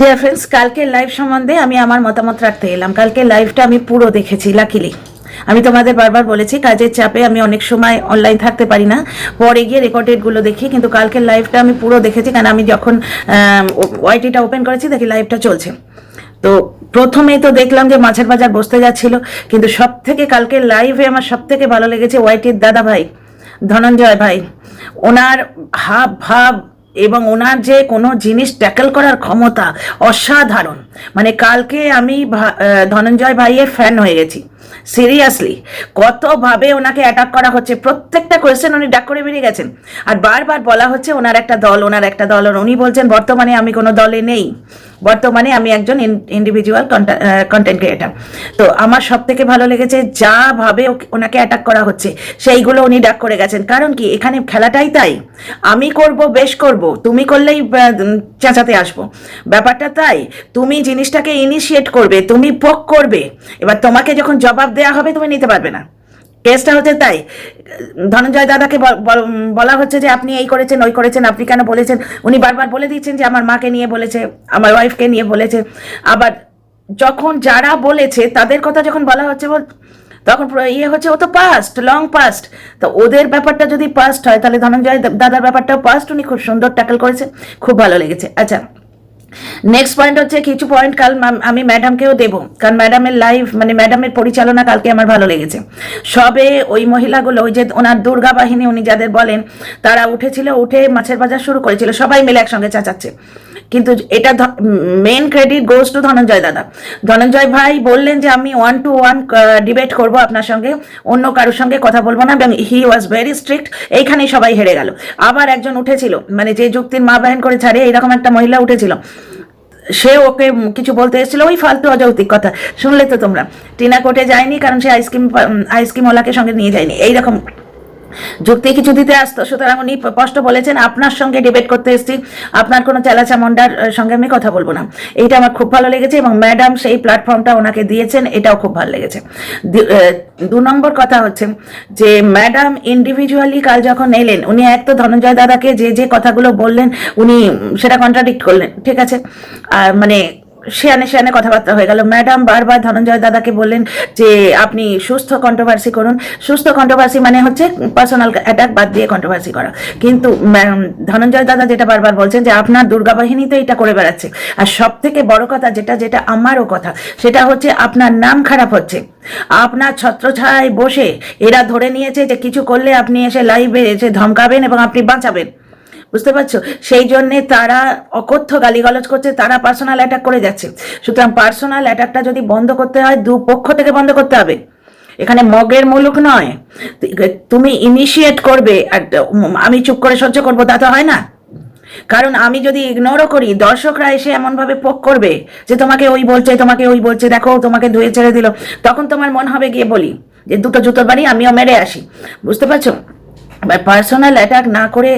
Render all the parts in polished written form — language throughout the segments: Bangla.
ডিয়ার ফ্রেন্ডস, কালকের লাইভ সম্বন্ধে আমি আমার মতামত রাখতে এলাম। কালকের লাইভটা আমি পুরো দেখেছি। লাকিলি আমি তোমাদের বারবার বলেছি, কাজের চাপে আমি অনেক সময় অনলাইন থাকতে পারি না, পরে গিয়ে রেকর্ডেডগুলো দেখি, কিন্তু কালকের লাইভটা আমি পুরো দেখেছি। কারণ আমি যখন ওয়াইটিটা ওপেন করেছি দেখি লাইভটা চলছে। তো প্রথমেই তো দেখলাম যে মাছের বাজার বসতে যাচ্ছিল, কিন্তু সব থেকে কালকের লাইভে আমার সব থেকে ভালো লেগেছে ওয়াইটির দাদা ভাই ধনঞ্জয় ভাই, ওনার হাব ভাব এবং ওনার যে কোনো জিনিস ট্যাকল করার ক্ষমতা অসাধারণ। মানে কালকে আমি ধনঞ্জয় ভাইয়ের ফ্যান হয়ে গেছি। সিরিয়াসলি কতভাবে ওনাকে অ্যাটাক করা হচ্ছে, প্রত্যেকটা কোয়েশ্চেন উনি ডাক করে বেরিয়ে গেছেন। আর বারবার বলা হচ্ছে ওনার একটা দল, ওনার একটা দল। আর উনি বলছেন বর্তমানে আমি কোনো দলে নেই, বর্তমানে আমি একজন ইন্ডিভিজুয়াল কন্টেন্ট ক্রিয়েটার। তো আমার সব থেকে ভালো লেগেছে যা ভাবে ওনাকে অ্যাটাক করা হচ্ছে সেইগুলো উনি ডাক করে গেছেন। কারণ কি, এখানে খেলাটাই তাই, আমি করব বেশ করব, তুমি করলেই চেঁচাতে আসবো, ব্যাপারটা তাই। তুমি জিনিসটাকে ইনিশিয়েট করবে, তুমি পোক করবে, এবার তোমাকে যখন জবাব দেওয়া হবে তুমি নিতে পারবে না। কেসটা হচ্ছে তাই। ধনঞ্জয় দাদাকে বলা হচ্ছে যে আপনি এই করেছেন ওই করেছেন, আপনি কেন বলেছেন। উনি বারবার বলে দিচ্ছেন যে আমার মাকে নিয়ে বলেছে, আমার ওয়াইফকে নিয়ে বলেছে। আবার যখন যারা বলেছে তাদের কথা যখন বলা হচ্ছে তখন ইয়ে হচ্ছে ও তো পাস্ট, লং পাস্ট। তো ওদের ব্যাপারটা যদি পাস্ট হয় তাহলে ধনঞ্জয় দাদার ব্যাপারটাও পাস্ট। উনি খুব সুন্দর ট্যাকল করেছে, খুব ভালো লেগেছে। আচ্ছা, নেক্সট পয়েন্ট হচ্ছে, কিছু পয়েন্ট কাল আমি ম্যাডামকেও দেবো, কারণ ম্যাডামের লাইভ মানে ম্যাডামের পরিচালনা কালকে আমার ভালো লেগেছে। সবে ওই মহিলাগুলো, ওই যে ওনার দুর্গা বাহিনী উনি যাদের বলেন, তারা উঠেছিল, উঠে মাছের বাজার শুরু করেছিল, সবাই মিলে একসঙ্গে চেঁচাচ্ছে। কিন্তু এটা main credit goes to Dhananjay দাদা। ধনঞ্জয় ভাই বললেন যে আমি 1-to-1 ডিবেট করব আপনার সঙ্গে, অন্য কারোর সঙ্গে কথা বলবো না, এবং হি ওয়াজ ভেরি স্ট্রিক্ট। এইখানেই সবাই হেরে গেল। আবার একজন উঠেছিল, মানে যে যুক্তির মা বাহিন করে ছাড়ে এইরকম একটা মহিলা উঠেছিল, সে ওকে কিছু বলতে এসেছিল, ওই ফালতু অযৌক্তিক কথা। শুনলে তো তোমরা, টিনা কোর্টে যায়নি কারণ সে আইসক্রিম ওলাকে সঙ্গে নিয়ে যায়নি, এইরকম যুক্তি কিছু দিতে আসতো। সুতরাং উনি স্পষ্ট বলেছেন আপনার সঙ্গে ডিবেট করতে এসেছি, আপনার কোনো চেলাচামন্ডার সঙ্গে আমি কথা বলবো না। এইটা আমার খুব ভালো লেগেছে, এবং ম্যাডাম সেই প্ল্যাটফর্মটা ওনাকে দিয়েছেন, এটাও খুব ভালো লেগেছে। 2 নম্বর কথা হচ্ছে যে ম্যাডাম ইন্ডিভিজুয়ালি কাল যখন এলেন, উনি এক তো ধনঞ্জয় দাদাকে যে যে কথাগুলো বললেন উনি সেটা কন্ট্রাডিক্ট করলেন, ঠিক আছে। আর মানে শেয়ানে শেয়ানে কথাবার্তা হয়ে গেল। ম্যাডাম বারবার ধনঞ্জয় দাদাকে বললেন যে আপনি সুস্থ কন্ট্রোভার্সি করুন। সুস্থ কন্ট্রোভার্সি মানে হচ্ছে পার্সোনাল অ্যাটাক বাদ দিয়ে কন্ট্রোভার্সি করা। কিন্তু ধনঞ্জয় দাদা যেটা বারবার বলছেন যে আপনার দুর্গা বাহিনী তো এটা করে বেড়াচ্ছে। আর সব থেকে বড় কথা, যেটা যেটা আমারও কথা, সেটা হচ্ছে আপনার নাম খারাপ হচ্ছে। আপনার ছত্রছায়ায় বসে এরা ধরে নিয়েছে যে কিছু করলে আপনি এসে লাইভে এসে ধমকাবেন এবং আপনি বাঁচাবেন, বুঝতে পারছো? সেই জন্যে তারা অকথ্য গালিগালাজ করছে, তারা পার্সোনাল অ্যাটাক করে যাচ্ছে। সুতরাং পার্সোনাল অ্যাটাকটা যদি বন্ধ করতে হয়, দুপক্ষ থেকে বন্ধ করতে হবে। এখানে মগের মুলুক নয়, তুমি ইনিশিয়েট করবে। আর আমি চুপ করে সহ্য করবো তা তো হয় না। কারণ আমি যদি ইগনোরও করি, দর্শকরা এসে এমনভাবে পোক করবে যে তোমাকে ওই বলছে, তোমাকে ওই বলছে, দেখো তোমাকে ধুয়ে ছেড়ে দিল, তখন তোমার মন হবে গিয়ে বলি যে দুটো জুতোর বাড়ি আমিও মেরে আসি, বুঝতে পারছো? পার্সোনাল অ্যাটাক না করে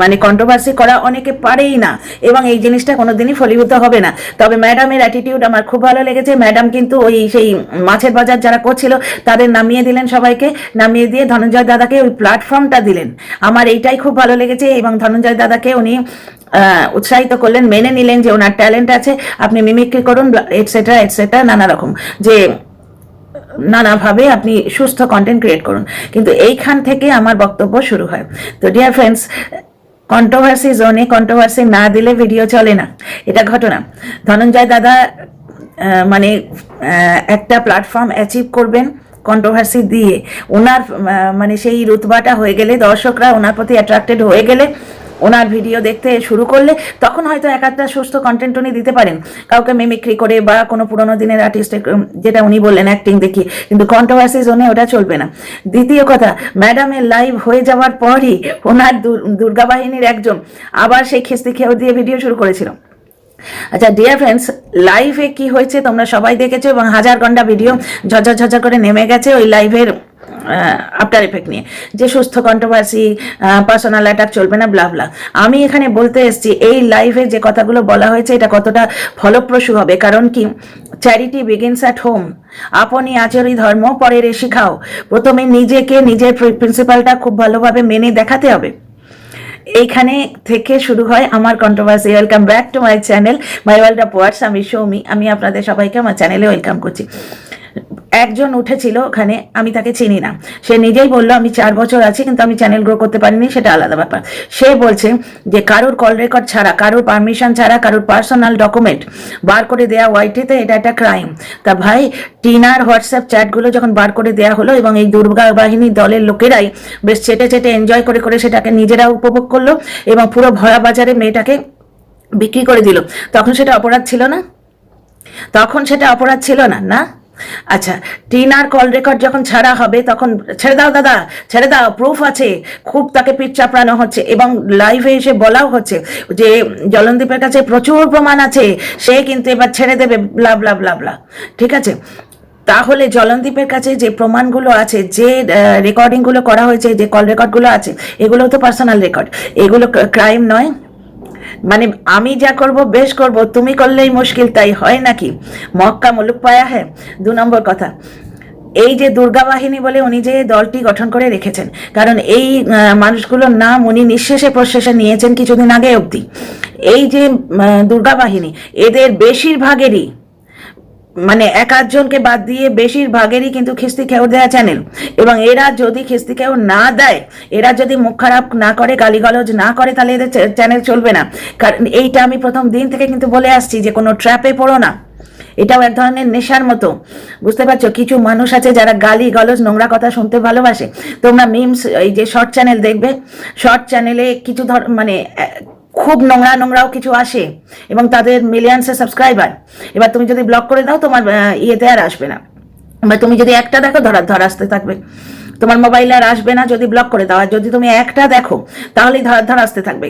মানে কন্ট্রোভার্সি করা অনেকে পারেই না, এবং এই জিনিসটা কোনোদিনই ফলীভূত হবে না। তবে ম্যাডামের অ্যাটিটিউড আমার খুব ভালো লেগেছে। ম্যাডাম কিন্তু ওই সেই মাছের বাজার যারা করছিল তাদের নামিয়ে দিলেন, সবাইকে নামিয়ে দিয়ে ধনঞ্জয় দাদাকে ওই প্ল্যাটফর্মটা দিলেন। আমার এইটাই খুব ভালো লেগেছে, এবং ধনঞ্জয় দাদাকে উনি উৎসাহিত করলেন, মেনে নিলেন যে ওনার ট্যালেন্ট আছে, আপনি মিমিক্রি করুন এটসেট্রা এটসেট্রা, নানা রকম যে নানাভাবে আপনি সুস্থ কন্টেন্ট ক্রিয়েট করুন। কিন্তু এইখান থেকে আমার বক্তব্য শুরু হয়। তো ডিয়ার ফ্রেন্ডস, কন্ট্রোভার্সি জোনে কন্ট্রোভার্সি না দিলে ভিডিও চলে না, এটা ঘটনা। ধনঞ্জয় দাদা মানে একটা প্ল্যাটফর্ম অ্যাচিভ করবেন কন্ট্রোভার্সি দিয়ে। ওনার মানে সেই রুতবাটা হয়ে গেলে, দর্শকরা ওনার প্রতি অ্যাট্রাক্টেড হয়ে গেলে, ওনার ভিডিও দেখতে শুরু করলে, তখন হয়তো একটা সুস্থ কন্টেন্ট উনি দিতে পারেন, কাউকে মিমিক্রি করে বা কোনো পুরোনো দিনের আর্টিস্টের, যেটা উনি বললেন অ্যাক্টিং দেখি। কিন্তু কন্ট্রোভার্সি জোনে ওটা চলবে না। দ্বিতীয় কথা, ম্যাডামের লাইভ হয়ে যাওয়ার পরই ওনার দুর্গা বাহিনীর একজন আবার সেই খিস্তি খেয়ে দিয়ে ভিডিও শুরু করেছিল। আচ্ছা ডিয়ার ফ্রেন্ডস, লাইভে কি হয়েছে তোমরা সবাই দেখেছো, এবং হাজার ঘন্টা ভিডিও ঝরঝর ঝরঝর করে নেমে গেছে ওই লাইভের আফটার এফেক্ট নিয়ে, যে সুস্থ কন্ট্রোভার্সি, পার্সোনাল অ্যাটাক চলবে না, ব্লা ব্লা। আমি এখানে বলতে এসেছি এই লাইভে যে কথাগুলো বলা হয়েছে এটা কতটা ফলপ্রসূ হবে। কারণ কি, চ্যারিটি বিগিনস অ্যাট হোম। আপনি আচরি ধর্ম পরের শিখাও। প্রথমে নিজেকে, নিজের প্রিন্সিপালটা খুব ভালোভাবে মেনে দেখাতে হবে। এইখানে থেকে শুরু হয় আমার controversy. Welcome back to my channel my world of words. আমি সৌমি, আমি আপনাদের সবাইকে আমার চ্যানেলে ওয়েলকাম করছি। একজন উঠেছিল ওখানে, আমি তাকে চিনি না, সে নিজেই বললো আমি 4 বছর আছি কিন্তু আমি চ্যানেল গ্রো করতে পারিনি, সেটা আলাদা ব্যাপার। সে বলছে যে কারোর কল রেকর্ড ছাড়া, কারোর পারমিশন ছাড়া, কারোর পার্সোনাল ডকুমেন্ট বার করে দেওয়া ওয়াইটিতে এটা একটা ক্রাইম। তা ভাই, টিনার হোয়াটসঅ্যাপ চ্যাটগুলো যখন বার করে দেওয়া হলো এবং এই দুর্গা বাহিনী দলের লোকেরাই বেশ চেটে চেটে এনজয় করে করে সেটাকে নিজেরা উপভোগ করলো এবং পুরো ভরা বাজারে মেয়েটাকে বিক্রি করে দিল, তখন সেটা অপরাধ ছিল না? তখন সেটা অপরাধ ছিল না? না। আচ্ছা, টিনার কল রেকর্ড যখন ছাড়া হবে তখন ছেড়ে দাও দাদা, ছেড়ে দাও, প্রুফ আছে, খুব তাকে পিঠ চাপড়ানো হচ্ছে এবং লাইভে এসে বলাও হচ্ছে যে জলনদীপের কাছে প্রচুর প্রমাণ আছে, সে কিন্তু এবার ছেড়ে দেবে, ব্লা ব্লা ব্লা ব্লা। ঠিক আছে, তাহলে জলনদীপের কাছে যে প্রমাণগুলো আছে, যে রেকর্ডিংগুলো করা হয়েছে, যে কল রেকর্ডগুলো আছে, এগুলো তো পার্সোনাল রেকর্ড, এগুলো ক্রাইম নয়? মানে আমি যা করব বেশ করব, তুমি করলেই মুশকিল, তাই হয় নাকি? মক্কা মুলুক পায়া হ্যাঁ। 2 নম্বর কথা, এই যে দুর্গা বাহিনী বলে উনি যে দলটি গঠন করে রেখেছেন, কারণ এই মানুষগুলোর নাম উনি নিঃশেষে প্রশ্বাসে নিয়েছেন কিছুদিন আগে অবধি। এই যে দুর্গা বাহিনী, এদের বেশিরভাগেরই, মানে 1-8জনকে বাদ দিয়ে বেশিরভাগেরই কিন্তু খিস্তি খেয়ে দেওয়া চ্যানেল। এবং এরা যদি খিস্তি খেয়েও না দেয়, এরা যদি মুখ খারাপ না করে, গালিগালজ না করে, তাহলে এদের চ্যানেল চলবে না। কারণ এইটা আমি প্রথম দিন থেকে কিন্তু বলে আসছি যে কোনো ট্র্যাপে পড়ো না, এটাও এক ধরনের নেশার মতো। বুঝতে পারছো? কিছু মানুষ আছে যারা গালি গলজ নোংরা কথা শুনতে ভালোবাসে। তোমরা মিমস, এই যে শর্ট চ্যানেল দেখবে, শর্ট চ্যানেলে কিছু মানে খুব নোংরা নোংরাও কিছু আসে এবং তাদের মিলিয়ন্সে সাবস্ক্রাইবার। এবার তুমি যদি ব্লক করে দাও, তোমার ইয়েতে আর আসবে না। এবার তুমি যদি একটা দেখো, ধর আসতে থাকবে, তোমার মোবাইলে আর আসবে না যদি ব্লক করে দাও। আর যদি তুমি একটা দেখো, তাহলেই ধর আসতে থাকবে।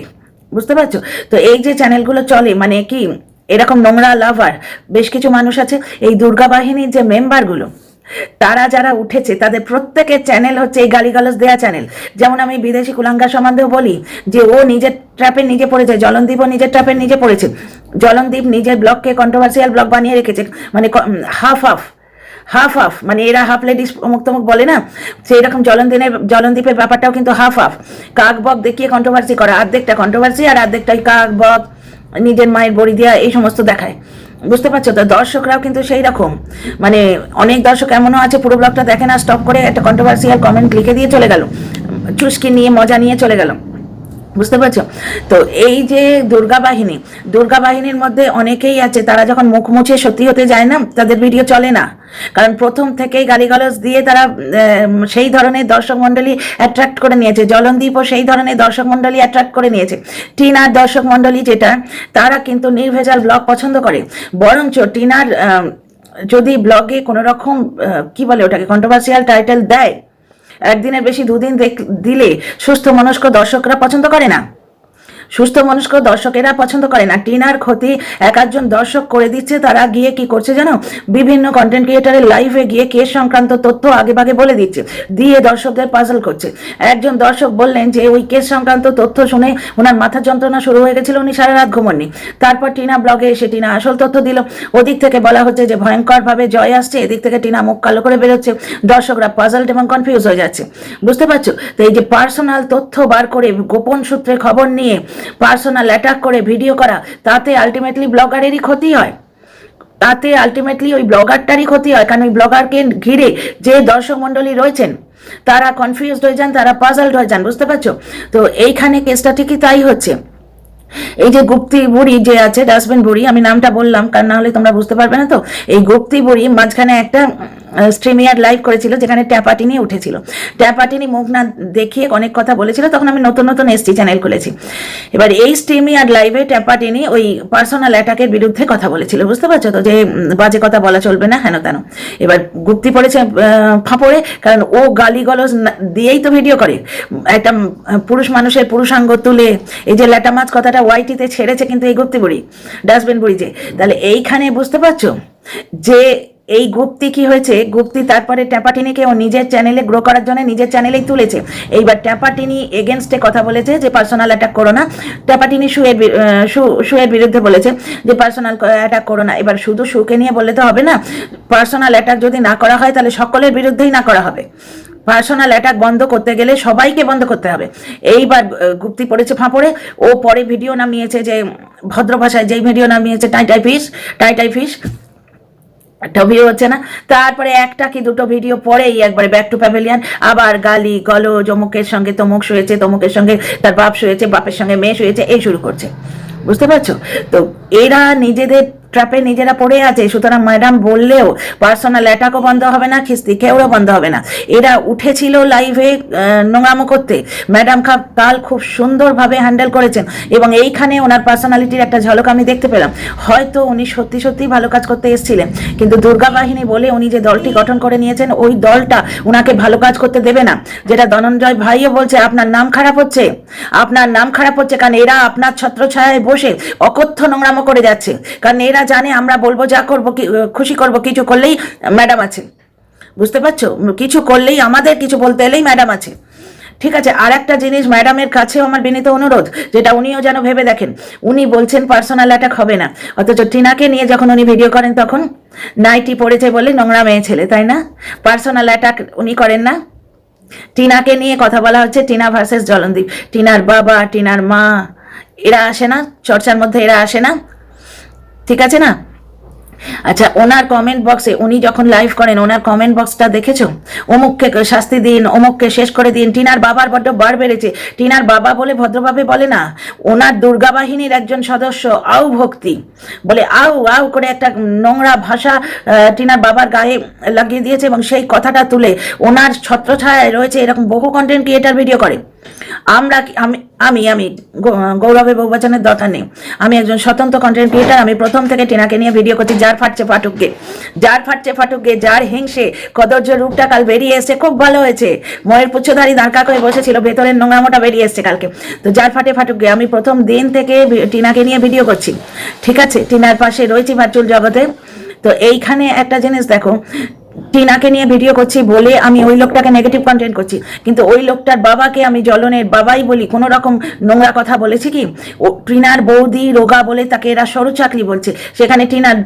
বুঝতে পারছো? তো এই যে চ্যানেলগুলো চলে, মানে কি এরকম নোংরা লাভার বেশ কিছু মানুষ আছে। এই দুর্গা বাহিনীর যে মেম্বারগুলো, তারা যারা উঠেছে তাদের প্রত্যেকের চ্যানেল হচ্ছে এই গালিগালাজ দেয়া চ্যানেল। যেমন আমি বিদেশি কুলাঙ্গা সম্বন্ধেও বলি যে ও নিজের ট্র্যাপে নিজে পড়েছে, জলনদীপও নিজের ট্র্যাপে নিজে পড়েছে। জলনদীপ নিজের ব্লগকে কন্ট্রোভার্সিয়াল ব্লগ বানিয়ে রেখেছে, মানে হাফ মানে এরা হাফ লেডিস অমুক তমুক বলে না, সেই রকম জলনদীপের ব্যাপারটাও কিন্তু হাফ কাক বক দেখিয়ে কন্ট্রোভার্সি করা, অর্ধেকটা কন্ট্রোভার্সি আর অর্ধেকটাই কাক বক, নিজের মায়ের বড়ি দেওয়া, এই সমস্ত দেখায়। বুঝতে পারছো? তো দর্শকরাও কিন্তু সেই রকম, মানে অনেক দর্শক এমনও আছে পুরো ব্লগটা দেখে না, স্টপ করে একটা কন্ট্রোভার্সিয়াল কমেন্ট লিখে দিয়ে চলে গেল, চুস্কি নিয়ে মজা নিয়ে চলে গেল। বুঝতে পারছো? তো এই যে দুর্গা বাহিনীর মধ্যে অনেকেই আছে, তারা যখন মুখ মুছে সত্যি হতে যায় না, তাদের ভিডিও চলে না। কারণ প্রথম থেকেই গালিগালাজ দিয়ে তারা সেই ধরনের দর্শক মন্ডলী অ্যাট্রাক্ট করে নিয়েছে। জলনদীপও সেই ধরনের দর্শক মন্ডলী অ্যাট্রাক্ট করে নিয়েছে। টিনার দর্শক মন্ডলী যেটা, তারা কিন্তু নির্ভেজাল ব্লগ পছন্দ করে। বরঞ্চ টিনার যদি ব্লগে কোনো রকম কি বলে ওটাকে, কন্ট্রোভার্সিয়াল টাইটেল দেয়, একদিনের বেশি 2 দিন দিলে সুস্থ মনস্ক দর্শকরা পছন্দ করে না। সুস্থ মনস্ক দর্শকেরা পছন্দ করে না। টিনার ক্ষতি 1-8জন দর্শক করে দিচ্ছে। তারা গিয়ে কি করছে জানো, বিভিন্ন কন্টেন্ট ক্রিয়েটারের লাইভে গিয়ে কেস সংক্রান্ত তথ্য আগেভাগে বলে দিচ্ছে, দিয়ে দর্শকদের পাজল করছে। একজন দর্শক বললেন যে ওই কেস সংক্রান্ত তথ্য শুনে ওনার মাথা যন্ত্রণা শুরু হয়ে গেছিল, উনি সারা রাত ঘুমননি। তারপর টিনা ব্লগে এসে টিনা আসল তথ্য দিল। ওদিক থেকে বলা হচ্ছে যে ভয়ঙ্করভাবে জয় আসছে, এদিক থেকে টিনা মুখ কালো করে বেরোচ্ছে, দর্শকরা পাজলড এবং কনফিউজ হয়ে যাচ্ছে। বুঝতে পারছো? তো এই যে পার্সোনাল তথ্য বার করে, গোপন সূত্রে খবর নিয়ে পার্সোনাল অ্যাটাক করে ভিডিও করা, তাতে আলটিমেটলি ব্লগারেরই ক্ষতি হয়। তাতে আলটিমেটলি ওই ব্লগারটারই ক্ষতি হয়। কারণ ওই ব্লগারকে ঘিরে যে দর্শক মন্ডলী রয়েছেন, তারা কনফিউজড হয়ে যান, তারা পাজলড হয়ে যান। বুঝতে পারছো? তো এইখানে কেসটা ঠিকই তাই হচ্ছে। এই যে গুপ্তি বুড়ি যে আছে, ডাস্টবিন বুড়ি, আমি নামটা বললাম কারণ না হলে তোমরা বুঝতে পারবে না। তো এই গুপ্তি বুড়ি মাঝখানে একটা স্ট্রিমিয়ার লাইভ করেছিল, যেখানে ট্যাপাটিনি উঠেছিল। ট্যাপাটিনি মুখ না দেখিয়ে অনেক কথা বলেছিল, তখন আমি নতুন এসটি চ্যানেল খুলেছি। এবার এই স্ট্রিমিয়ার লাইভে ট্যাপাটিনি ওই পার্সোনাল অ্যাটাকের বিরুদ্ধে কথা বলেছিল। বুঝতে পারছো তো, যে বাজে কথা বলা চলবে না, হেন তেন। এবার গুপ্তি পড়েছে ফাঁপড়ে, কারণ ও গালিগলজ দিয়েই তো ভিডিও করে। একটা পুরুষ মানুষের পুরুষাঙ্গ তুলে এই যে ল্যাটা মাছ কথাটা ওয়াইটিতে ছেড়েছে কিন্তু এই গুপ্তি বুড়ি, ডাস্টবিন বুড়ি যে। তাহলে এইখানে বুঝতে পারছো যে এই গুপ্তি কি হয়েছে। গুপ্তি তারপরে ট্যাপাটিনিকে ও নিজের চ্যানেলে গ্রো করার জন্য নিজের চ্যানেলেই তুলেছে। এইবার ট্যাপাটিনি এগেনস্টে কথা বলেছে যে পার্সোনাল অ্যাটাক করো না। ট্যাপাটিনি শুয়ের বিরুদ্ধে বলেছে যে পার্সোনাল অ্যাটাক করো না। এবার শুধু শুকে নিয়ে বললে তো হবে না, পার্সোনাল অ্যাটাক যদি না করা হয় তাহলে সকলের বিরুদ্ধেই না করা হবে। পার্সোনাল অ্যাটাক বন্ধ করতে গেলে সবাইকে বন্ধ করতে হবে। এইবার গুপ্তি পড়েছে ফাঁপড়ে, ও পরে ভিডিও নামিয়েছে যে ভদ্র ভাষায় যেই ভিডিও নামিয়েছে টাই ফিশ একটা ভিডিও হচ্ছে না, তারপরে একটা কি দুটো ভিডিও পরেই একবারে ব্যাক টু প্যাভিলিয়ন, আবার গালি গলজ, অমুকের সঙ্গে তমুক শুয়েছে, তমুকের সঙ্গে তার বাপ শুয়েছে, বাপের সঙ্গে মেয়ে শুয়েছে, এই শুরু করছে। বুঝতে পারছো তো? এরা নিজেদের ট্র্যাপে নিজেরা পড়ে আছে। সুতরাং ম্যাডাম বললেও পার্সোনাল অ্যাটাকও বন্ধ হবে না, খিস্তি খেয়েও বন্ধ হবে না। এরা উঠেছিল লাইভে নোংরামো করতে, ম্যাডাম কাল খুব সুন্দরভাবে হ্যান্ডেল করেছেন এবং এইখানে ওনার পার্সোনালিটির একটা ঝলক আমি দেখতে পেলাম। হয়তো উনি সত্যি সত্যি ভালো কাজ করতে এসেছিলেন, কিন্তু দুর্গা বাহিনী বলে উনি যে দলটি গঠন করে নিয়েছেন, ওই দলটা উনাকে ভালো কাজ করতে দেবে না। যেটা ধনঞ্জয় ভাইও বলছে, আপনার নাম খারাপ হচ্ছে, আপনার নাম খারাপ হচ্ছে, কারণ এরা আপনার ছত্রছায়ায় বসে অকথ্য নোংরামো করে যাচ্ছে। কারণ এরা জানে আমরা বলবো যা করবো, খুশি করবো, কিছু করলেই ম্যাডাম আছে। বুঝতে পারছো? কিছু করলেই, আমাদের কিছু বলতে এলেই ম্যাডাম আছে। ঠিক আছে, আর একটা জিনিস ম্যাডামের কাছেও আমার বিনীত অনুরোধ, যেটা উনিও যেন ভেবে দেখেন। উনি বলছেন পার্সোনাল অ্যাটাক হবে না, অথচ টিনাকে নিয়ে যখন উনি ভিডিও করেন তখন নাইটি পড়েছে বলে নোংরা মেয়ে ছেলে, তাই না? পার্সোনাল অ্যাটাক উনি করেন না। টিনাকে নিয়ে কথা বলা হচ্ছে, টিনা ভার্সেস জলনদীপ, টিনার বাবা, টিনার মা, এরা আসে না চর্চার মধ্যে? এরা আসে না? ঠিক আছে না? আচ্ছা, ওনার কমেন্ট বক্সে উনি যখন লাইভ করেন, ওনার কমেন্ট বক্সটা দেখেছো? অমুককে শাস্তি দিন, অমুককে শেষ করে দিন। টিনার বাবার বড্ড বার বেড়েছে। টিনার বাবা বলে ভদ্রভাবে বলে না, ওনার দুর্গা বাহিনীর একজন সদস্য আউ ভক্তি বলে আউ আউ করে একটা নোংরা ভাষা টিনার বাবার গায়ে লাগিয়ে দিয়েছে, এবং সেই কথাটা তুলে ওনার ছত্রছায়ায় রয়েছে এরকম বহু কন্টেন্ট ক্রিয়েটার ভিডিও করে। আমরা আমি আমি গৌরবের বহুবচনের দরকার নেই, আমি একজন স্বতন্ত্র কন্টেন্ট ক্রিয়েটার। আমি প্রথম থেকে টিনাকে নিয়ে ভিডিও করছি। যার ফাটছে ফাটুক গে, যার হিংসে কদর্য রূপটা কাল বেরিয়ে এসছে, খুব ভালো হয়েছে। ময়ের পুচ্ছধারী দাঁড়কা করে বসেছিল, ভেতরের নোংরামোটা বেরিয়ে এসছে কালকে। তো যার ফাটুক গে, আমি প্রথম দিন থেকে টিনাকে নিয়ে ভিডিও করছি। ঠিক আছে, টিনার পাশে রয়েছি ভার্চুয়াল জগতে। তো এইখানে একটা জিনিস দেখো, টিনাকে নিয়ে ভিডিও করছি বলে আমি ওই লোকটাকে নেগেটিভ কন্টেন্ট করছি, কিন্তু ওই লোকটার বাবাকে আমি জলনের বাবাই বলি, কোনো রকম নোংরা কথা বলেছি কি? ও টিনার বৌদি রোগা বলে তাকে এরা সরু চাকরি বলছে, সেখানে টিনার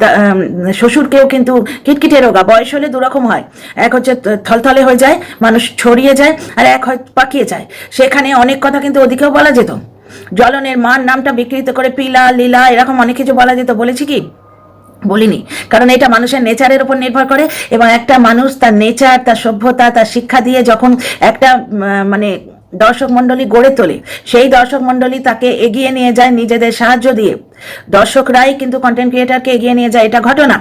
শ্বশুরকেও কিন্তু কিটকিটে রোগা। বয়স হলে দুরকম হয়, এক হচ্ছে থলথলে হয়ে যায়, মানুষ ছড়িয়ে যায়, আর এক হয় পাকিয়ে যায়। সেখানে অনেক কথা কিন্তু ওদিকেও বলা যেত। জলনের মার নামটা বিকৃত করে পিলা লীলা এরকম অনেক কিছু বলা যেত, বলেছি কি? বলিনি, কারণ এটা মানুষের নেচারের উপর নির্ভর করে, এবং একটা মানুষ তার নেচার, তার সভ্যতা, তার শিক্ষা দিয়ে যখন একটা মানে দর্শক মণ্ডলী গড়ে তোলে, সেই দর্শক মণ্ডলী তাকে এগিয়ে নিয়ে যায় নিজেদের সাহায্য দিয়ে। দর্শকরাই কিন্তু কন্টেন্ট ক্রিয়েটারকে এগিয়ে নিয়ে যায়, এটা ঘটনা।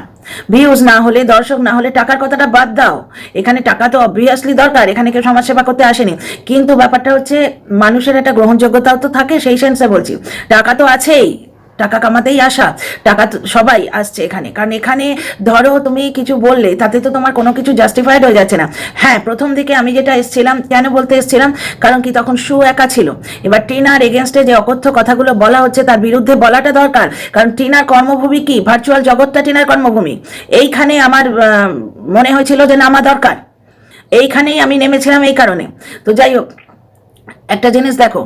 ভিউজ না হলে, দর্শক না হলে, টাকার কথাটা বাদ দাও, এখানে টাকা তো অবভিয়াসলি দরকার, এখানে কেউ সমাজসেবা করতে আসেনি, কিন্তু ব্যাপারটা হচ্ছে মানুষের একটা গ্রহণযোগ্যতাও তো থাকে, সেই সেন্সে বলছি। টাকা তো আছেই, টাকা কামাতেই আসা, টাকা সবাই আসছে এখানে, কারণ এখানে ধরো তুমি কিছু বললে তাতে তো তোমার কোনো কিছু জাস্টিফাইড হয়ে যাচ্ছে না। হ্যাঁ, প্রথম দিকে আমি যেটা এসেছিলাম, কেন বলতে এসেছিলাম, কারণ কি তখন একা ছিল। এবার টিনার এগেনস্টে যে অকথ্য কথাগুলো বলা হচ্ছে তার বিরুদ্ধে বলাটা দরকার, কারণ টিনার কর্মভূমি কি? ভার্চুয়াল জগৎটা টিনার কর্মভূমি। এইখানে আমার মনে হয়েছিল যে নামা দরকার, এইখানেই আমি নেমেছিলাম এই কারণে। তো যাই হোক, একটা জিনিস দেখো,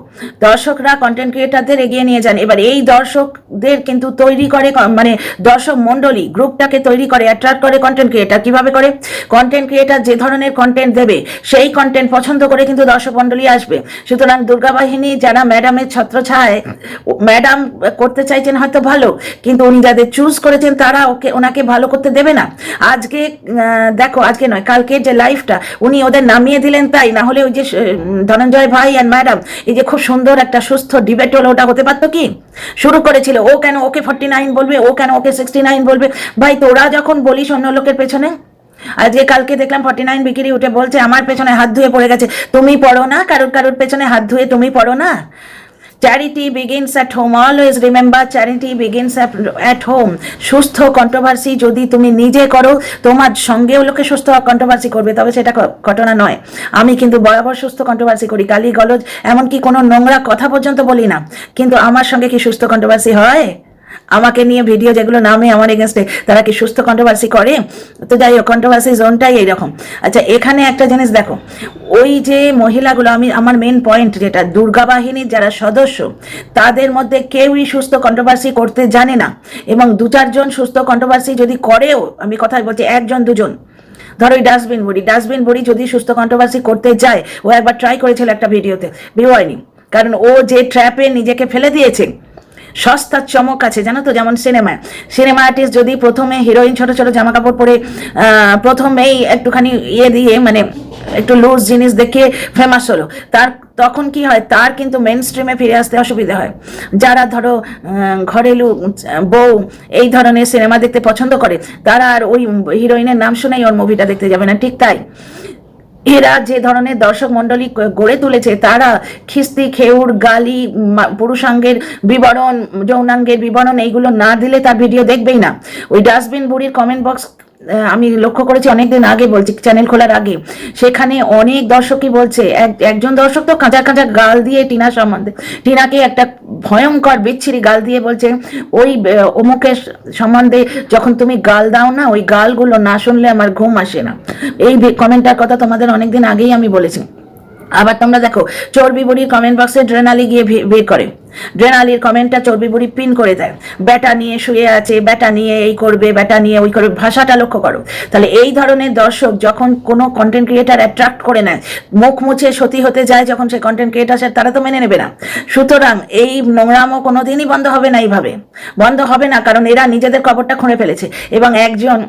দর্শকরা কন্টেন্ট ক্রিয়েটারদের এগিয়ে নিয়ে যান। এবার এই দর্শকদের কিন্তু তৈরি করে, মানে দর্শক মন্ডলী গ্রুপটাকে তৈরি করে, অ্যাট্রাক্ট করে কন্টেন্ট ক্রিয়েটার। কিভাবে করে? কন্টেন্ট ক্রিয়েটার যে ধরনের কন্টেন্ট দেবে সেই কন্টেন্ট পছন্দ করে কিন্তু দর্শক মন্ডলী আসবে। সুতরাং দুর্গা বাহিনী যারা ম্যাডামের ছত্রছায়ায়, ম্যাডাম করতে চাইছেন হয়তো ভালো, কিন্তু উনি যাদের চুজ করেছেন তারা ওনাকে ভালো করতে দেবে না। আজকে দেখো, আজকে নয় কালকের যে লাইভটা উনি ওদের নামিয়ে দিলেন, তাই না হলে ওই যে ধনঞ্জয় ভাই আর ম্যাডাম এই যে খুব সুন্দর একটা সুস্থ ডিবেট হলো, ওটা হতে পারতো কি? শুরু করেছিল ও কেন ওকে 49 বলবে, ও কেন ওকে 69 বলবে। ভাই তোরা যখন বলিস অন্য লোকের পেছনে, আজকে কালকে দেখলাম 49 বিক্রি উঠে বলছে আমার পেছনে হাত ধুয়ে পড়ে গেছে। তুমি পড়ো না কারোর পেছনে হাত ধুয়ে? তুমি পড়ো না? Charity begins at home. Always remember, charity begins at home. সুস্থ কন্ট্রোভার্সি যদি তুমি নিজে করো, তোমার সঙ্গেও লোকে সুস্থ কন্ট্রোভার্সি করবে, তবে সেটা ঘটনা নয়। আমি কিন্তু বরাবর সুস্থ কন্ট্রোভার্সি করি, গালি গলজ এমনকি কোনো নোংরা কথা পর্যন্ত বলি না, কিন্তু আমার সঙ্গে কি সুস্থ কন্ট্রোভার্সি হয়? আমাকে নিয়ে ভিডিও যেগুলো নামে আমার এগেনস্টে, তারা কি সুস্থ কন্ট্রোভার্সি করে? তো যাই হোক, কন্ট্রোভার্সি জোনটাই এইরকম। আচ্ছা, এখানে একটা জিনিস দেখো, ওই যে মহিলাগুলো, আমার মেন পয়েন্ট যেটা, দুর্গা বাহিনীর যারা সদস্য তাদের মধ্যে কেউই সুস্থ কন্ট্রোভার্সি করতে জানে না, এবং 2-4 জন সুস্থ কন্ট্রোভার্সি যদি করেও, আমি কথাই বলছি, 1-2 জন ধরো ওই ডাস্টবিন বুড়ি যদি সুস্থ কন্ট্রোভার্সি করতে যায়, ও একবার ট্রাই করেছিল একটা ভিডিওতে, ভিউ হয়নি, কারণ ও যে ট্র্যাপে নিজেকে ফেলে দিয়েছে। সস্তার চমক আছে জানো তো, যেমন সিনেমা আর্টিস্ট যদি প্রথমে হিরোইন ছোট ছোট জামা কাপড় পরে প্রথমেই একটুখানি ইয়ে দিয়ে মানে একটু লুজ জিনিস দেখিয়ে ফেমাস হলো, তখন কি হয়, তার কিন্তু মেন স্ট্রিমে ফিরে আসতে অসুবিধা হয়। যারা ধরো ঘরেলু বউ এই ধরনের সিনেমা দেখতে পছন্দ করে, তারা আর ওই হিরোইনের নাম শুনেই ওর মুভিটা দেখতে যাবে না। ঠিক তাই এরা যে ধরনের দর্শক মন্ডলী গড়ে তুলেছে, তারা খিস্তি খেউর গালি পুরুষাঙ্গের বিবরণ যৌনাঙ্গের বিবরণ এইগুলো না দিলে তার ভিডিও দেখবেই না। ওই ডাস্টবিন বুড়ির কমেন্ট বক্স আমি লক্ষ্য করেছি অনেকদিন আগে, বলছি চ্যানেল খোলার আগে, সেখানে অনেক দর্শকই বলছে, একজন দর্শক তো কাঁচা কাঁচা গাল দিয়ে টিনা সম্বন্ধে, টিনাকে একটা ভয়ঙ্কর বিচ্ছিরি গাল দিয়ে বলছে ওই অমুকের সম্বন্ধে যখন তুমি গাল দাও না, ওই গালগুলো না শুনলে আমার ঘুম আসে না। এই কমেন্টটার কথা তোমাদের অনেকদিন আগেই আমি বলেছি। আবার তোমরা দেখো চর্বি বুড়ির কমেন্ট বক্সে ড্রেনালি গিয়ে বের করে, ড্রেনালির কমেন্টটা চর্বি বুড়ি পিন করে দেয়, ব্যাটা নিয়ে শুয়ে আছে, ব্যাটা নিয়ে এই করবে, ব্যাটা নিয়ে ওই করবে, ভাষাটা লক্ষ্য করো। তাহলে এই ধরনের দর্শক যখন কোনো কন্টেন্ট ক্রিয়েটার অ্যাট্রাক্ট করে নেয়, মুখ মুছে সতী হতে যায় যখন সে কন্টেন্ট ক্রিয়েটার, তারা তো মেনে নেবে না। সুতরাং এই নোংরামও কোনোদিনই বন্ধ হবে না, এইভাবে বন্ধ হবে না, কারণ এরা নিজেদের কবরটা খুঁড়ে ফেলেছে। এবং একজন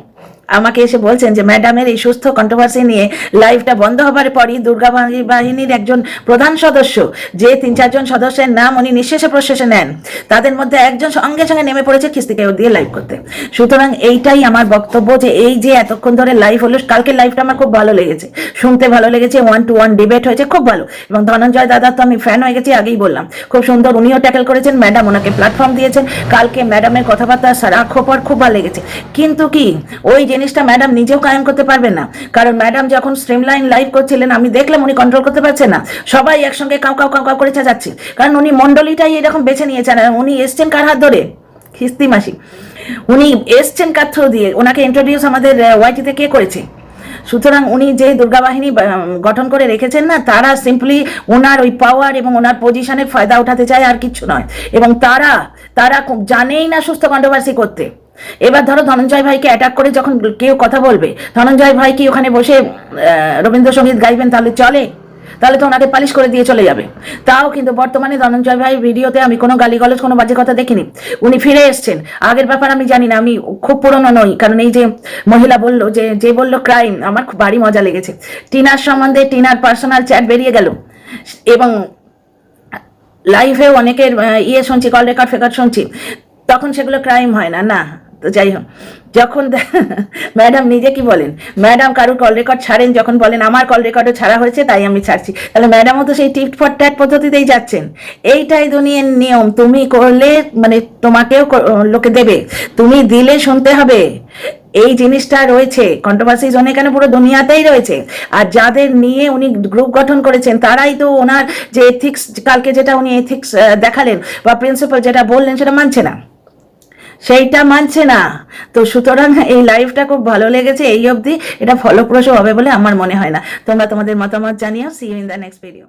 আমাকে এসে বলছেন যে ম্যাডামের এই সুস্থ কন্ট্রোভার্সি নিয়ে লাইভটা বন্ধ হবার পরই দুর্গা বাহিনীর একজন প্রধান সদস্য, যে 3-4 জন সদস্যের নাম উনি নিঃশেষে প্রশ্বাসে নেন, তাদের মধ্যে একজন সঙ্গে সঙ্গে নেমে পড়েছে খিস্তিকে দিয়ে লাইভ করতে। সুতরাং এইটাই আমার বক্তব্য, যে এই যে এতক্ষণ ধরে লাইভ হলো, কালকের লাইভটা আমার খুব ভালো লেগেছে, শুনতে ভালো লেগেছে, 1-to-1 ডিবেট হয়েছে, খুব ভালো। এবং ধনঞ্জয় দাদা তো আমি ফ্যান হয়ে গেছি, আগেই বললাম, খুব সুন্দর, উনিও ট্যাকেল করেছেন, ম্যাডাম ওনাকে প্ল্যাটফর্ম দিয়েছেন। কালকে ম্যাডামের কথাবার্তা রাখোপর খুব ভালো লেগেছে, কিন্তু কি ওই জিনিসটা ম্যাডাম নিজেও কায়েম করতে পারবেন না। কারণ ম্যাডাম যখন স্ট্রিমলাইন লাইভ করছিলেন, আমি দেখলাম উনি কন্ট্রোল করতে পারছেন না, সবাই একসঙ্গে কাউ কাউ কাউ কাউ করে যাচ্ছে, কারণ উনি মন্ডলীটাই এরকম বেছে নিয়েছেন। উনি এসছেন কার হাত ধরে? খিস্তি মাসি। উনি এসছেন কার থ্রু দিয়ে? ওনাকে ইন্ট্রোডিউস আমাদের ওয়াইটিতে কে করেছে? সুতরাং উনি যে দুর্গা বাহিনী গঠন করে রেখেছেন না, তারা সিম্পলি ওনার ওই পাওয়ার এবং ওনার পজিশনের ফায়দা উঠাতে চায়, আর কিছু নয়। এবং তারা জানেই না সুস্থ কন্ট্রোভার্সি করতে। এবার ধরো ধনঞ্জয় ভাইকে অ্যাটাক করে যখন কেউ কথা বলবে, ধনঞ্জয় ভাই কি ওখানে বসে রবীন্দ্রসঙ্গীত গাইবেন? তাহলে চলে? তাহলে তো ওনাকে পালিশ করে দিয়ে চলে যাবে। তাও কিন্তু বর্তমানে ধনঞ্জয় ভাই ভিডিওতে আমি কোনো গালিগালাজ কোনো বাজে কথা দেখিনি, উনি ফিরে এসছেন। আগের ব্যাপার আমি জানি না, আমি খুব পুরনো নই, কারণ এই যে মহিলা বললো, যে বললো ক্রাইম, আমার খুব ভারী মজা লেগেছে। টিনার সম্বন্ধে টিনার পার্সোনাল চ্যাট বেরিয়ে গেল, এবং লাইভেও অনেকের শুনছি, কল রেকর্ড শুনছি, তখন সেগুলো ক্রাইম হয় না। না তো যাই হোক, যখন ম্যাডাম নিজে কি বলেন, ম্যাডাম কারুর কল রেকর্ড ছাড়েন, যখন বলেন আমার কল রেকর্ডও ছাড়া হয়েছে তাই আমি ছাড়ছি, তাহলে ম্যাডামও তো সেই টিপ ফর ট্যাট পদ্ধতিতেই যাচ্ছেন। এইটাই দুনিয়ার নিয়ম, তুমি করলে মানে তোমাকেও লোকে দেবে, তুমি দিলে শুনতে হবে। এই জিনিসটা রয়েছে কন্ট্রোভার্সি জোনে, কেন পুরো দুনিয়াতেই রয়েছে। আর যাদের নিয়ে উনি গ্রুপ গঠন করেছেন, তারাই তো ওনার যে এথিক্স, কালকে যেটা উনি এথিক্স দেখালেন বা প্রিন্সিপাল যেটা বললেন, সেটা মানছে না, সেইটা মানছে না। তো সুতরাং এই লাইভটা খুব ভালো লেগেছে, এই অবধি এটা ফলপ্রসূ হবে বলে আমার মনে হয় না। তোমরা তোমাদের মতামত জানিও। See you in the next video.